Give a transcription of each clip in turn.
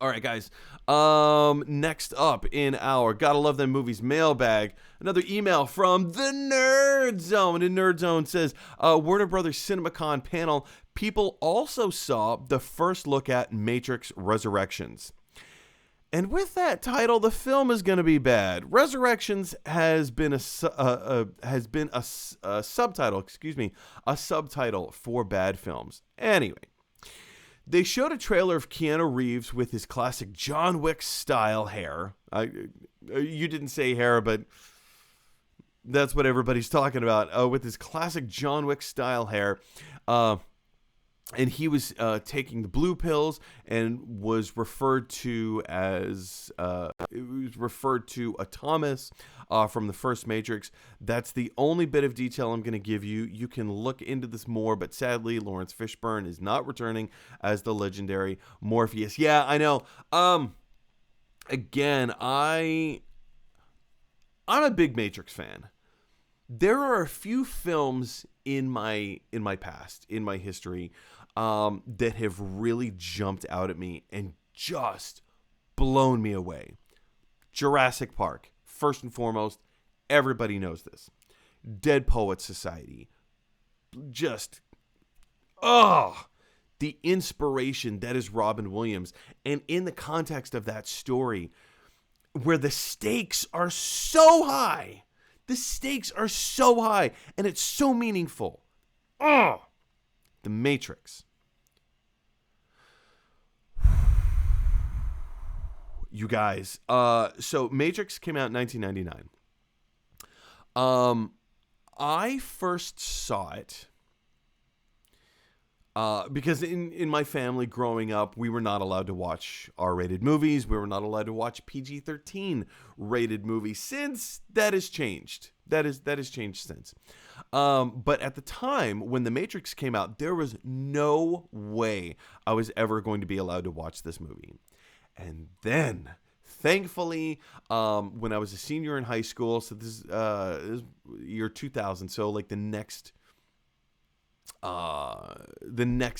All right, guys. Next up in our Gotta Love Them Movies mailbag, another email from the Nerd Zone. And Nerd Zone says, Warner Brothers CinemaCon panel, people also saw the first look at Matrix Resurrections. And with that title, the film is going to be bad. Resurrections has been a subtitle, a subtitle for bad films. Anyway, they showed a trailer of Keanu Reeves with his classic John Wick style hair. You didn't say hair, but that's what everybody's talking about. With his classic John Wick style hair. And he was taking the blue pills and was referred to as Thomas from the first Matrix. That's the only bit of detail I'm going to give you. You can look into this more, but sadly, Lawrence Fishburne is not returning as the legendary Morpheus. Yeah, I know. Again, I'm a big Matrix fan. There are a few films in my past, in my history, that have really jumped out at me and just blown me away. Jurassic Park, first and foremost, everybody knows this. Dead Poets Society, just, the inspiration that is Robin Williams, and in the context of that story, where the stakes are so high. The stakes are so high, and it's so meaningful. The Matrix. You guys. So Matrix came out in 1999. I first saw it because in my family growing up, we were not allowed to watch R-rated movies. We were not allowed to watch PG-13 rated movies. Since that has changed. That has changed since. But at the time when The Matrix came out, there was no way I was ever going to be allowed to watch this movie. And then, thankfully, when I was a senior in high school, so this is year 2000, so like the next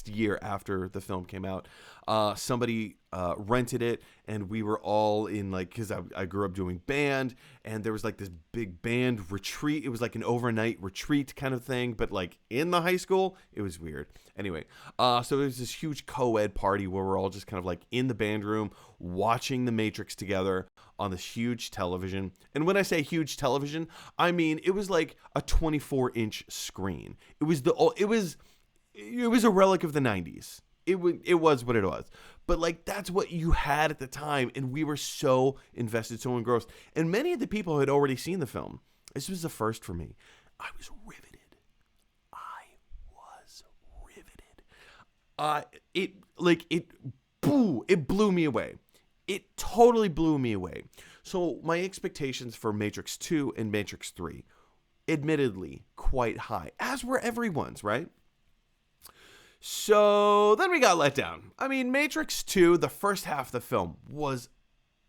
year after the film came out, somebody rented it, and we were all in, like, because I grew up doing band, and there was like this big band retreat. It was like an overnight retreat kind of thing, but like in the high school. It was weird. Anyway, so there was this huge co-ed party where we're all just kind of like in the band room watching The Matrix together on this huge television. And when I say huge television, I mean it was like a 24-inch screen. It was a relic of the 90s. It was what it was. But like that's what you had at the time, and we were so invested, so engrossed. And many of the people had already seen the film. This was the first for me. I was riveted. It blew me away. It totally blew me away. So my expectations for Matrix 2 and Matrix 3, admittedly, quite high, as were everyone's, right? So then we got let down. I mean, Matrix 2, the first half of the film was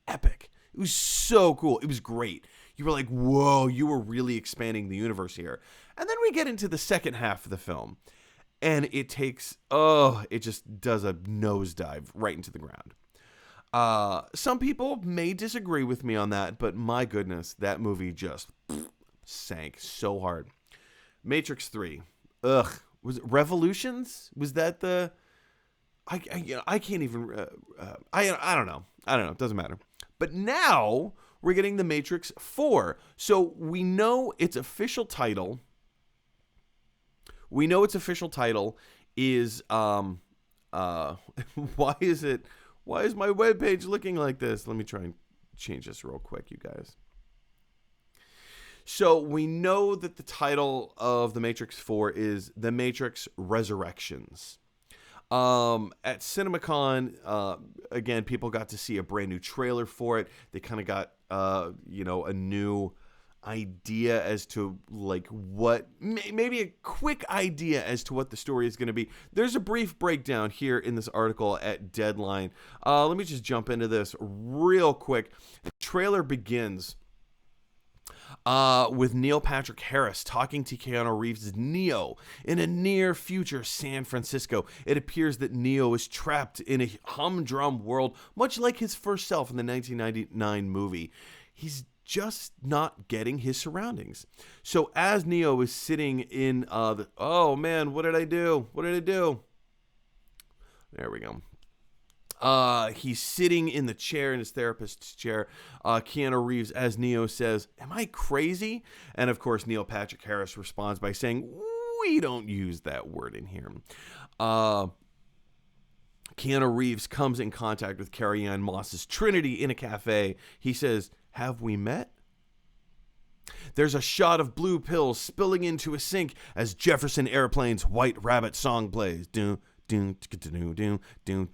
epic. It was so cool. It was great. You were like, whoa, you were really expanding the universe here. And then we get into the second half of the film, and it just does a nosedive right into the ground. Some people may disagree with me on that, but my goodness, that movie just sank so hard. Matrix 3. Was it Revolutions? Was that the... I can't even... I don't know. It doesn't matter. But now we're getting The Matrix 4. So we know its official title... is... Why is my webpage looking like this? Let me try and change this real quick, you guys. So we know that the title of The Matrix 4 is The Matrix Resurrections. At CinemaCon, again, people got to see a brand new trailer for it. They kind of got, a new idea as to like what, maybe a quick idea as to what the story is going to be. There's a brief breakdown here in this article at Deadline. Let me just jump into this real quick. The trailer begins with Neil Patrick Harris talking to Keanu Reeves' Neo in a near future San Francisco. It appears that Neo is trapped in a humdrum world, much like his first self in the 1999 movie. He's just not getting his surroundings. So as Neo is sitting in oh man, what did I do? There we go. He's sitting in the chair, in his therapist's chair. Keanu Reeves, as Neo, says, "Am I crazy?" And of course, Neil Patrick Harris responds by saying, "We don't use that word in here." Keanu Reeves comes in contact with Carrie-Anne Moss's Trinity in a cafe. He says, "Have we met?" There's a shot of blue pills spilling into a sink as Jefferson Airplane's White Rabbit song plays. Doom, doom, doom, doom, doom,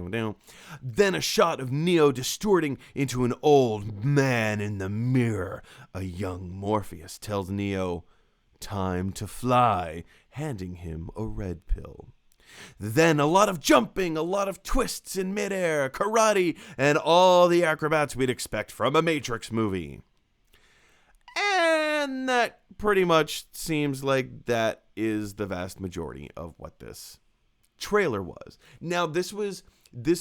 doom. Then a shot of Neo distorting into an old man in the mirror. A young Morpheus tells Neo, "Time to fly," handing him a red pill. Then a lot of jumping, a lot of twists in midair, karate, and all the acrobats we'd expect from a Matrix movie. And that pretty much seems like that is the vast majority of what this trailer was. Now, this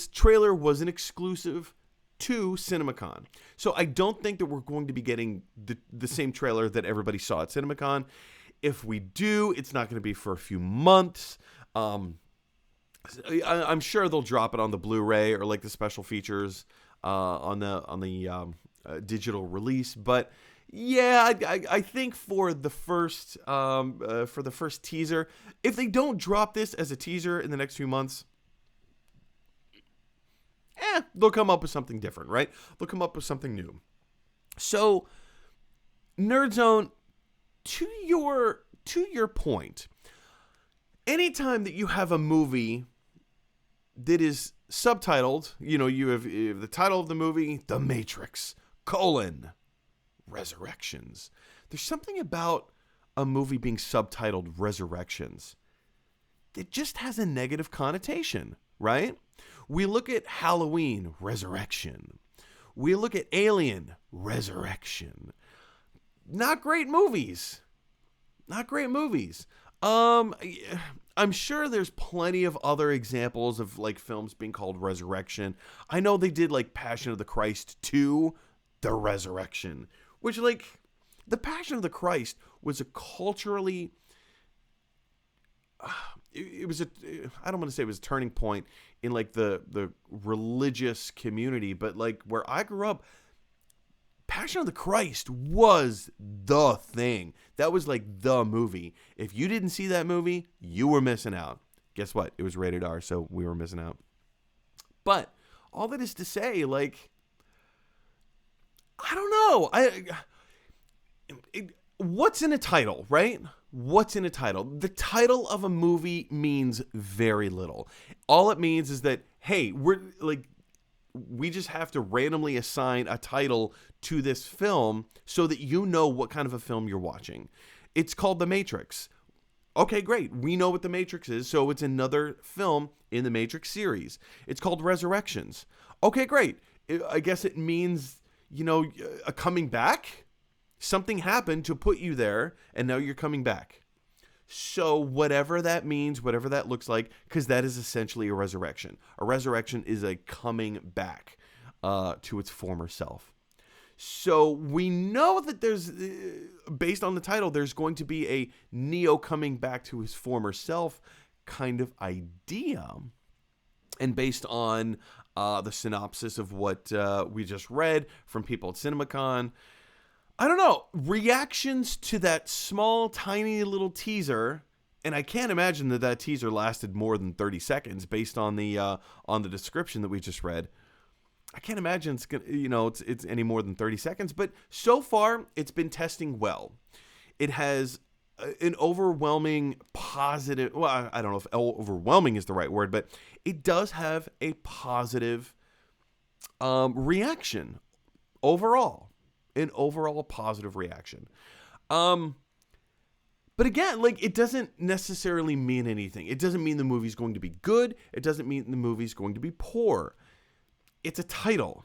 trailer was an exclusive to CinemaCon. So I don't think that we're going to be getting the same trailer that everybody saw at CinemaCon. If we do, it's not going to be for a few months. I'm sure they'll drop it on the Blu-ray or like the special features on the digital release, but yeah, I think for the first teaser, if they don't drop this as a teaser in the next few months, they'll come up with something different, right? They'll come up with something new. So, Nerd Zone, to your point, anytime that you have a movie that is subtitled, you have the title of the movie, The Matrix, Resurrections. There's something about a movie being subtitled Resurrections that just has a negative connotation, right? We look at Halloween, Resurrection. We look at Alien, Resurrection. Not great movies. I'm sure there's plenty of other examples of like films being called Resurrection. I know they did like Passion of the Christ 2, The Resurrection, which, like, the Passion of the Christ was a culturally, I don't want to say it was a turning point in, like, the religious community, but, like, where I grew up, Passion of the Christ was the thing. That was, like, the movie. If you didn't see that movie, you were missing out. Guess what? It was rated R, so we were missing out. But all that is to say, like, I don't know. What's in a title, right? What's in a title? The title of a movie means very little. All it means is that, hey, we just have to randomly assign a title to this film so that you know what kind of a film you're watching. It's called The Matrix. Okay, great. We know what The Matrix is, so it's another film in the Matrix series. It's called Resurrections. Okay, great. I guess it means, a coming back. Something happened to put you there, and now you're coming back. So whatever that means, whatever that looks like, because that is essentially a resurrection. A resurrection is a coming back to its former self. So we know that there's, based on the title, there's going to be a Neo coming back to his former self kind of idea. And based on the synopsis of what we just read from people at CinemaCon, I don't know, reactions to that small, tiny little teaser, and I can't imagine that teaser lasted more than 30 seconds based on the description that we just read. I can't imagine it's gonna, it's any more than 30 seconds, but so far it's been testing well. It has an overwhelming positive, well, I don't know if overwhelming is the right word, but it does have a positive reaction overall. An overall positive reaction. But again, like, it doesn't necessarily mean anything. It doesn't mean the movie's going to be good. It doesn't mean the movie's going to be poor. it's a title.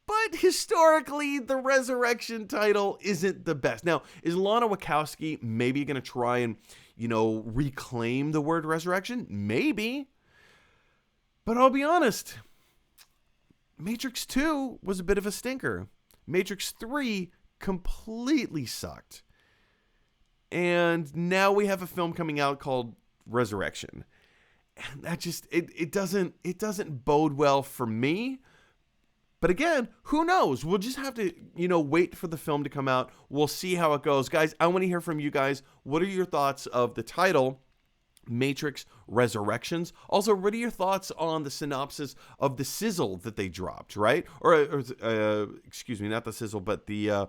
But historically, the Resurrection title isn't the best. Now, is Lana Wachowski maybe going to try and, reclaim the word resurrection? Maybe. But I'll be honest, Matrix 2 was a bit of a stinker. Matrix 3 completely sucked. And now we have a film coming out called Resurrection. And that just, it doesn't bode well for me. But again, who knows? We'll just have to, wait for the film to come out. We'll see how it goes. Guys, I want to hear from you guys. What are your thoughts of the title, Matrix Resurrections? Also, what are your thoughts on the synopsis of the sizzle that they dropped, right? Or excuse me, not the sizzle, but the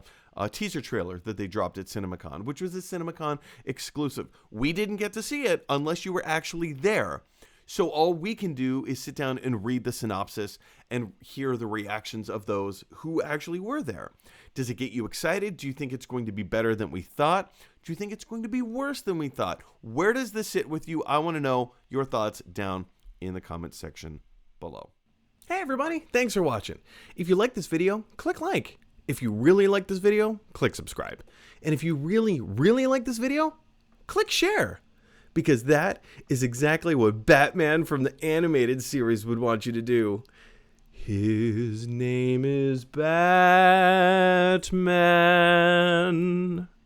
teaser trailer that they dropped at CinemaCon, which was a CinemaCon exclusive. We didn't get to see it unless you were actually there. So all we can do is sit down and read the synopsis and hear the reactions of those who actually were there. Does it get you excited? Do you think it's going to be better than we thought? Do you think it's going to be worse than we thought? Where does this sit with you? I want to know your thoughts down in the comment section below. Hey everybody, thanks for watching. If you like this video, click like. If you really like this video, click subscribe. And if you really, really like this video, click share. Because that is exactly what Batman from the animated series would want you to do. His name is Batman.